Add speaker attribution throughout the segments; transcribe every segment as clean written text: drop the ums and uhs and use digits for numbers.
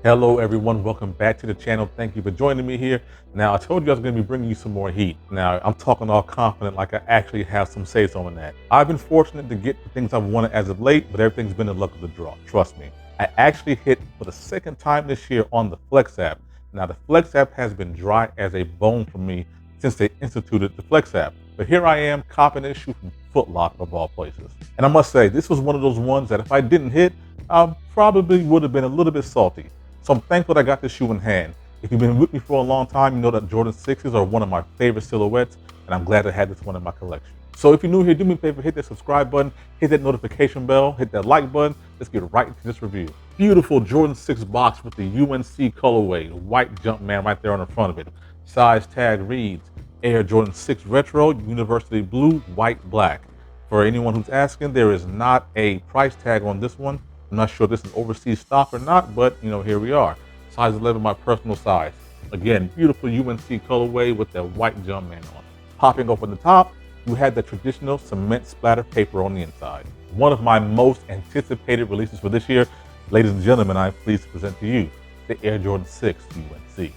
Speaker 1: Hello everyone, welcome back to the channel. Thank you for joining me here. Now, I told you I was going to be bringing you some more heat. Now, I'm talking all confident like I actually have some say-so in that. I've been fortunate to get the things I've wanted as of late, but everything's been the luck of the draw, trust me. I actually hit for the second time this year on the Flex app. Now, the Flex app has been dry as a bone for me since they instituted the Flex app. But here I am, copping this shoe from Foot Locker of all places. And I must say, this was one of those ones that if I didn't hit, I probably would have been a little bit salty. So I'm thankful I got this shoe in hand. If you've been with me for a long time, you know that Jordan 6s are one of my favorite silhouettes, and I'm glad to have this one in my collection. So if you're new here, do me a favor, hit that subscribe button, hit that notification bell, hit that like button. Let's get right into this review. Beautiful Jordan 6 box with the UNC colorway, white Jumpman right there on the front of it. Size tag reads, Air Jordan 6 Retro, University Blue, White, Black. For anyone who's asking, there is not a price tag on this one. I'm not sure if this is overseas stock or not, but here we are. Size 11, my personal size. Again, beautiful UNC colorway with that white Jumpman on it. Popping open the top, you had the traditional cement splatter paper on the inside. One of my most anticipated releases for this year, ladies and gentlemen, I'm pleased to present to you the Air Jordan 6 UNC.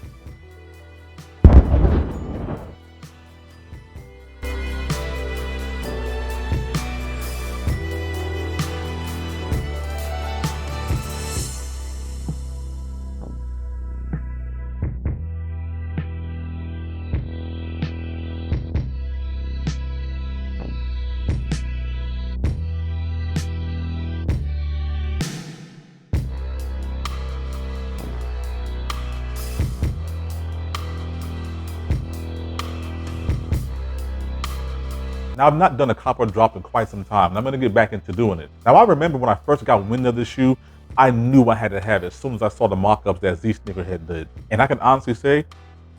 Speaker 1: Now, I've not done a copper drop in quite some time, and I'm going to get back into doing it. Now, I remember when I first got wind of this shoe, I knew I had to have it as soon as I saw the mock-ups that Z Sneakerhead did. And I can honestly say,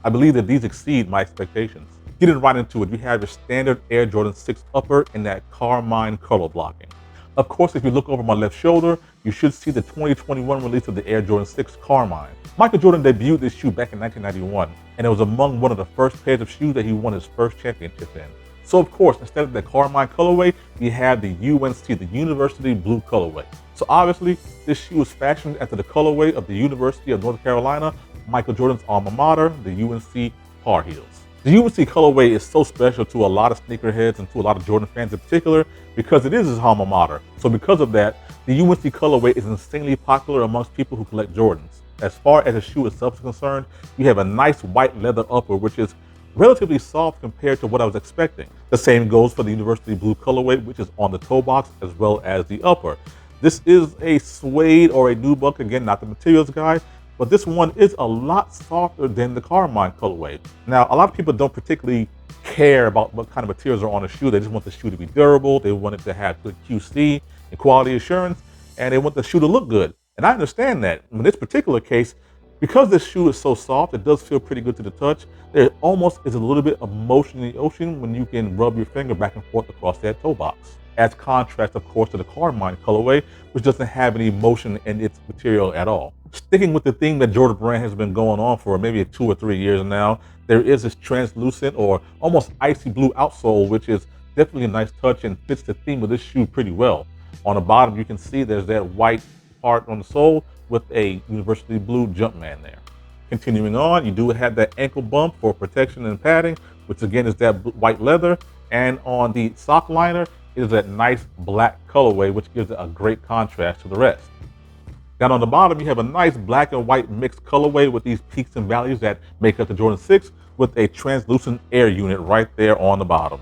Speaker 1: I believe that these exceed my expectations. Getting right into it, you have your standard Air Jordan 6 upper in that carmine color blocking. Of course, if you look over my left shoulder, you should see the 2021 release of the Air Jordan 6 Carmine. Michael Jordan debuted this shoe back in 1991, and it was among one of the first pairs of shoes that he won his first championship in. So of course, instead of the Carmine colorway, we have the UNC, the University Blue colorway. So obviously, this shoe is fashioned after the colorway of the University of North Carolina, Michael Jordan's alma mater, the UNC Tar Heels. The UNC colorway is so special to a lot of sneakerheads and to a lot of Jordan fans in particular because it is his alma mater. So because of that, the UNC colorway is insanely popular amongst people who collect Jordans. As far as the shoe itself is concerned, you have a nice white leather upper, which is relatively soft compared to what I was expecting. The same goes for the University Blue colorway, which is on the toe box as well as the upper. This is a suede or a nubuck, again, not the materials guy, but this one is a lot softer than the Carmine colorway. Now, a lot of people don't particularly care about what kind of materials are on a shoe. They just want the shoe to be durable. They want it to have good QC and quality assurance, and they want the shoe to look good. And I understand that. In this particular case, because this shoe is so soft, it does feel pretty good to the touch. There almost is a little bit of motion in the ocean when you can rub your finger back and forth across that toe box. As contrast, of course, to the Carmine colorway, which doesn't have any motion in its material at all. Sticking with the theme that Jordan Brand has been going on for maybe 2 or 3 years now, there is this translucent or almost icy blue outsole, which is definitely a nice touch and fits the theme of this shoe pretty well. On the bottom, you can see there's that white part on the sole with a University Blue Jumpman there. Continuing on, you do have that ankle bump for protection and padding, which again is that white leather. And on the sock liner is that nice black colorway, which gives it a great contrast to the rest. Down on the bottom, you have a nice black and white mixed colorway with these peaks and valleys that make up the Jordan 6 with a translucent air unit right there on the bottom.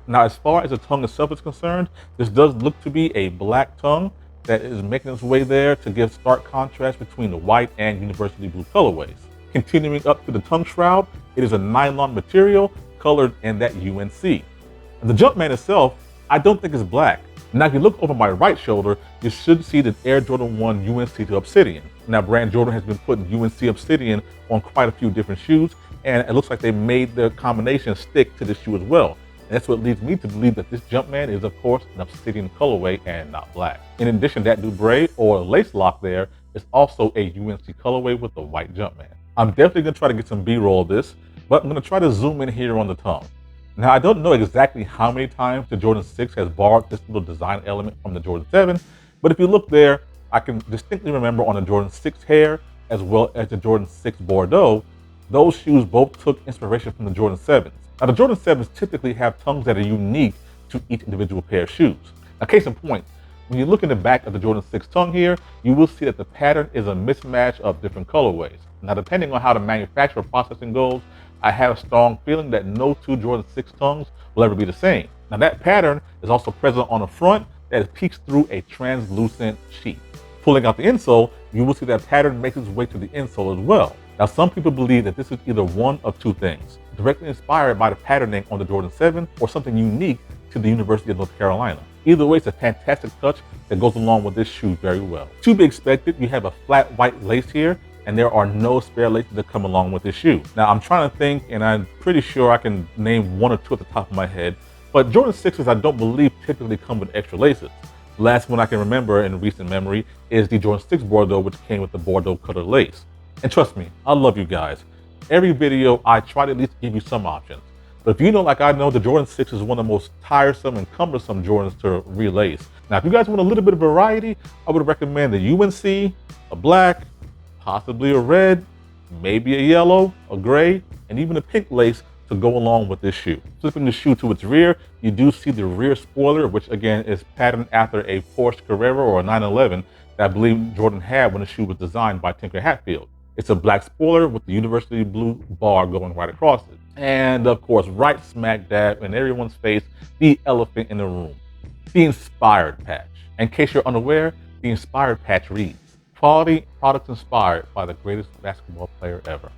Speaker 1: Now, as far as the tongue itself is concerned, this does look to be a black tongue that is making its way there to give stark contrast between the white and University Blue colorways. Continuing up to the tongue shroud, it is a nylon material colored in that UNC. And the Jumpman itself, I don't think is black. Now, if you look over my right shoulder, you should see the Air Jordan 1 UNC to Obsidian. Now, Brand Jordan has been putting UNC Obsidian on quite a few different shoes, and it looks like they made the combination stick to this shoe as well. And that's what leads me to believe that this Jumpman is, of course, an obsidian colorway and not black. In addition, that Dubré or lace lock there is also a UNC colorway with the white Jumpman. I'm definitely gonna try to get some B-roll of this, but I'm gonna try to zoom in here on the tongue. Now, I don't know exactly how many times the Jordan 6 has borrowed this little design element from the Jordan 7, but if you look there, I can distinctly remember on the Jordan 6 Hair as well as the Jordan 6 Bordeaux, those shoes both took inspiration from the Jordan 7s. Now the Jordan 7s typically have tongues that are unique to each individual pair of shoes. Now case in point, when you look in the back of the Jordan 6 tongue here, you will see that the pattern is a mismatch of different colorways. Now depending on how the manufacturer processing goes, I have a strong feeling that no two Jordan 6 tongues will ever be the same. Now that pattern is also present on the front that peeks through a translucent sheath. Pulling out the insole, you will see that pattern makes its way to the insole as well. Now some people believe that this is either one of two things, directly inspired by the patterning on the Jordan 7 or something unique to the University of North Carolina. Either way, it's a fantastic touch that goes along with this shoe very well. To be expected, you have a flat white lace here, and there are no spare laces that come along with this shoe. Now I'm trying to think, and I'm pretty sure I can name one or two at the top of my head, but Jordan 6s I don't believe typically come with extra laces. The last one I can remember in recent memory is the Jordan 6 Bordeaux, which came with the Bordeaux color lace. And trust me, I love you guys. Every video I try to at least give you some options. But if you know, like I know, the Jordan 6 is one of the most tiresome and cumbersome Jordans to relace. Now, if you guys want a little bit of variety, I would recommend the UNC, a black, possibly a red, maybe a yellow, a gray, and even a pink lace to go along with this shoe. Flipping the shoe to its rear, you do see the rear spoiler, which again is patterned after a Porsche Carrera or a 911 that I believe Jordan had when the shoe was designed by Tinker Hatfield. It's a black spoiler with the university blue bar going right across it. And of course, right smack dab in everyone's face, the elephant in the room, the Inspired patch. In case you're unaware, the Inspired patch reads, quality products inspired by the greatest basketball player ever.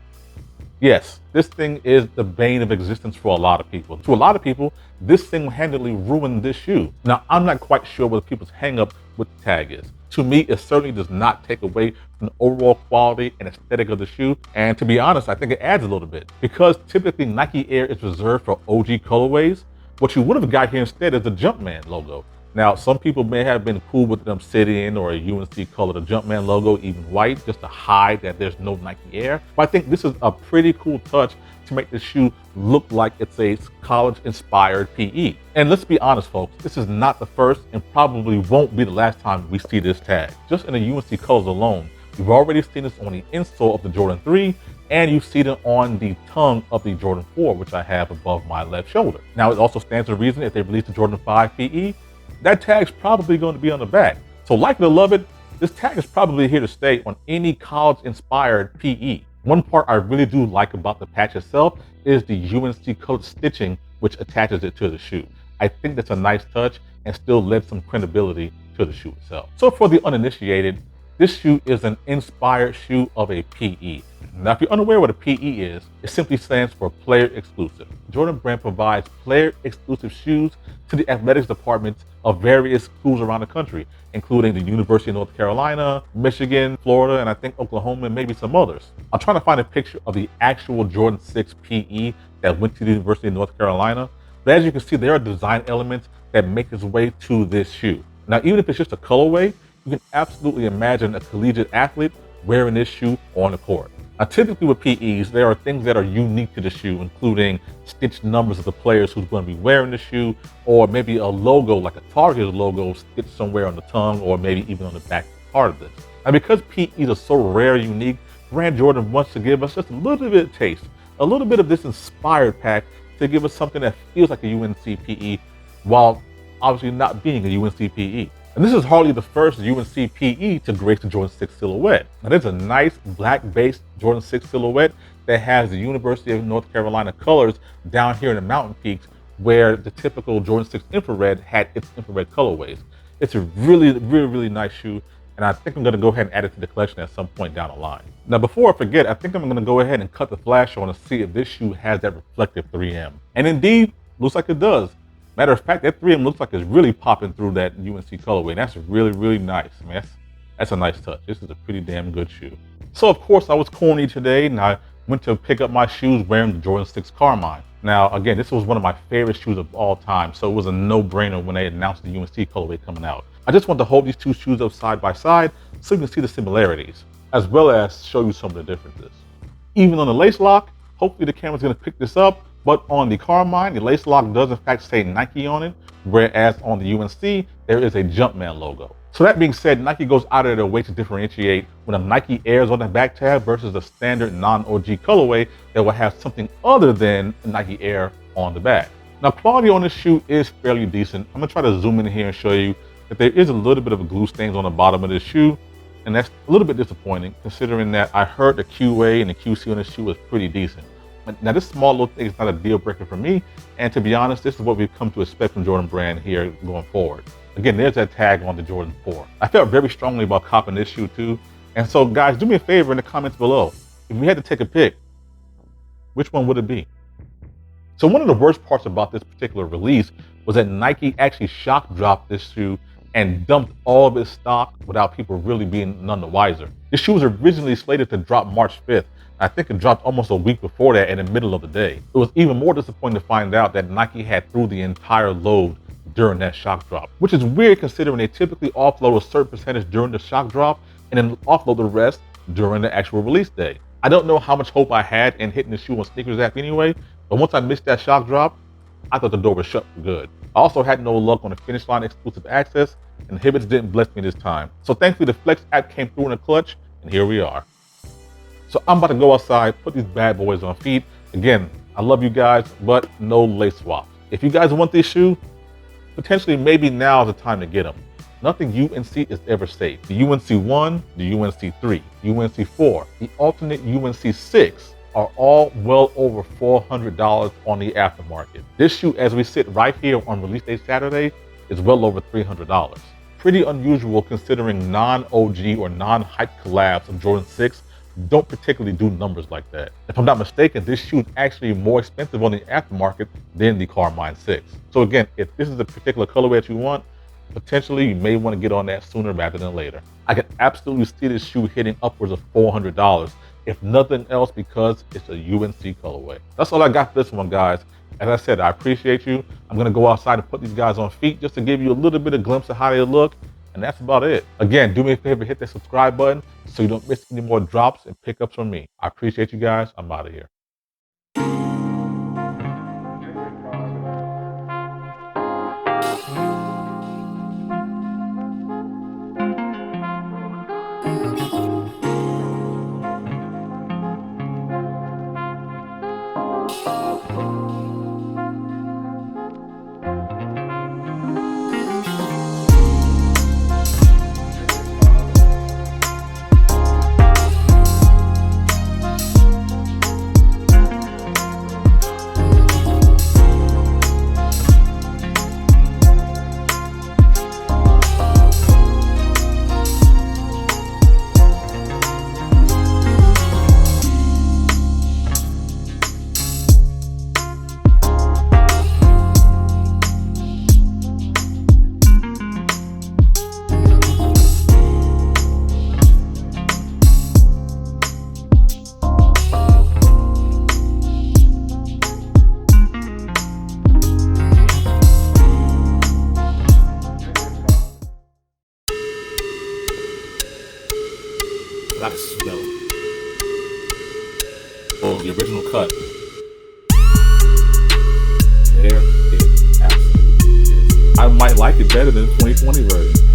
Speaker 1: Yes, this thing is the bane of existence for a lot of people. To a lot of people, this thing handily ruined this shoe. Now, I'm not quite sure what people's hang up with the tag is. To me, it certainly does not take away from the overall quality and aesthetic of the shoe. And to be honest, I think it adds a little bit. Because typically Nike Air is reserved for OG colorways, what you would have got here instead is the Jumpman logo. Now, some people may have been cool with the Obsidian or a UNC color, the Jumpman logo, even white, just to hide that there's no Nike Air. But I think this is a pretty cool touch to make the shoe look like it's a college-inspired PE. And let's be honest, folks, this is not the first and probably won't be the last time we see this tag. Just in the UNC colors alone, we've already seen this on the insole of the Jordan 3, and you've seen it on the tongue of the Jordan 4, which I have above my left shoulder. Now, it also stands to reason if they release the Jordan 5 PE, that tag's probably going to be on the back. So like it or love it, this tag is probably here to stay on any college-inspired PE. One part I really do like about the patch itself is the UNC colored stitching, which attaches it to the shoe. I think that's a nice touch and still lends some credibility to the shoe itself. So for the uninitiated, this shoe is an inspired shoe of a PE. Now, if you're unaware what a PE is, it simply stands for player exclusive. Jordan Brand provides player exclusive shoes to the athletics departments of various schools around the country, including the University of North Carolina, Michigan, Florida, and I think Oklahoma, and maybe some others. I'm trying to find a picture of the actual Jordan 6 PE that went to the University of North Carolina. But as you can see, there are design elements that make its way to this shoe. Now, even if it's just a colorway, you can absolutely imagine a collegiate athlete wearing this shoe on the court. Now, typically with PEs, there are things that are unique to the shoe, including stitched numbers of the players who's going to be wearing the shoe, or maybe a logo like a Target logo stitched somewhere on the tongue, or maybe even on the back part of this. And because PEs are so rare and unique, Brand Jordan wants to give us just a little bit of taste, a little bit of this inspired pack to give us something that feels like a UNC PE, while obviously not being a UNC PE. And this is hardly the first UNC PE to grace the Jordan 6 silhouette. Now, there's a nice black-based Jordan 6 silhouette that has the University of North Carolina colors down here in the mountain peaks, where the typical Jordan 6 infrared had its infrared colorways. It's a really nice shoe, and I think I'm going to go ahead and add it to the collection at some point down the line. Now, before I forget, I think I'm going to go ahead and cut the flash on to see if this shoe has that reflective 3M. And indeed, looks like it does. Matter of fact, that 3M looks like it's really popping through that UNC colorway. And that's really nice. I mean, that's a nice touch. This is a pretty damn good shoe. So of course I was corny today, and I went to pick up my shoes wearing the Jordan 6 Carmine. Now, again, this was one of my favorite shoes of all time, so it was a no-brainer when they announced the UNC colorway coming out. I just want to hold these two shoes up side by side so you can see the similarities, as well as show you some of the differences. Even on the lace lock, hopefully the camera's going to pick this up, but on the Carmine, the lace lock does in fact say Nike on it, whereas on the UNC, there is a Jumpman logo. So that being said, Nike goes out of their way to differentiate when a Nike Air is on the back tab versus a standard non-OG colorway that will have something other than a Nike Air on the back. Now, quality on this shoe is fairly decent. I'm gonna try to zoom in here and show you that there is a little bit of glue stains on the bottom of this shoe, and that's a little bit disappointing considering that I heard the QA and the QC on this shoe was pretty decent. Now, this small little thing is not a deal breaker for me, and to be honest, this is what we've come to expect from Jordan Brand here going forward. Again, there's that tag on the Jordan 4. I felt very strongly about copping this shoe too, and so guys, do me a favor in the comments below. If we had to take a pick, which one would it be? So one of the worst parts about this particular release was that Nike actually shock dropped this shoe and dumped all of its stock without people really being none the wiser. This shoe was originally slated to drop March 5th. I think it dropped almost a week before that in the middle of the day. It was even more disappointing to find out that Nike had threw the entire load during that shock drop, which is weird considering they typically offload a certain percentage during the shock drop and then offload the rest during the actual release day. I don't know how much hope I had in hitting the shoe on Sneakers app anyway, but once I missed that shock drop, I thought the door was shut for good. I also had no luck on the Finish Line exclusive access, and Hibbets didn't bless me this time. So thankfully the Flex app came through in a clutch, and here we are. So I'm about to go outside, put these bad boys on feet. Again, I love you guys, but no lace swaps. If you guys want this shoe, potentially maybe now is the time to get them. Nothing UNC is ever safe. The UNC 1, the UNC 3, UNC 4, the alternate UNC 6 are all well over $400 on the aftermarket. This shoe, as we sit right here on release day Saturday, is well over $300. Pretty unusual considering non-OG or non-hype collabs of Jordan 6 don't particularly do numbers like that. If I'm not mistaken, this shoe is actually more expensive on the aftermarket than the Carmine 6. So again, if this is a particular colorway that you want, potentially you may want to get on that sooner rather than later. I can absolutely see this shoe hitting upwards of $400, if nothing else because it's a UNC colorway. That's all I got for this one, guys. As I said, I appreciate you. I'm gonna go outside and put these guys on feet just to give you a little bit of glimpse of how they look. And that's about it. Again, do me a favor, hit that subscribe button so you don't miss any more drops and pickups from me. I appreciate you guys. I'm out of here. That's yellow. Oh, the original cut. There it absolutely is. I might like it better than the 2020 version.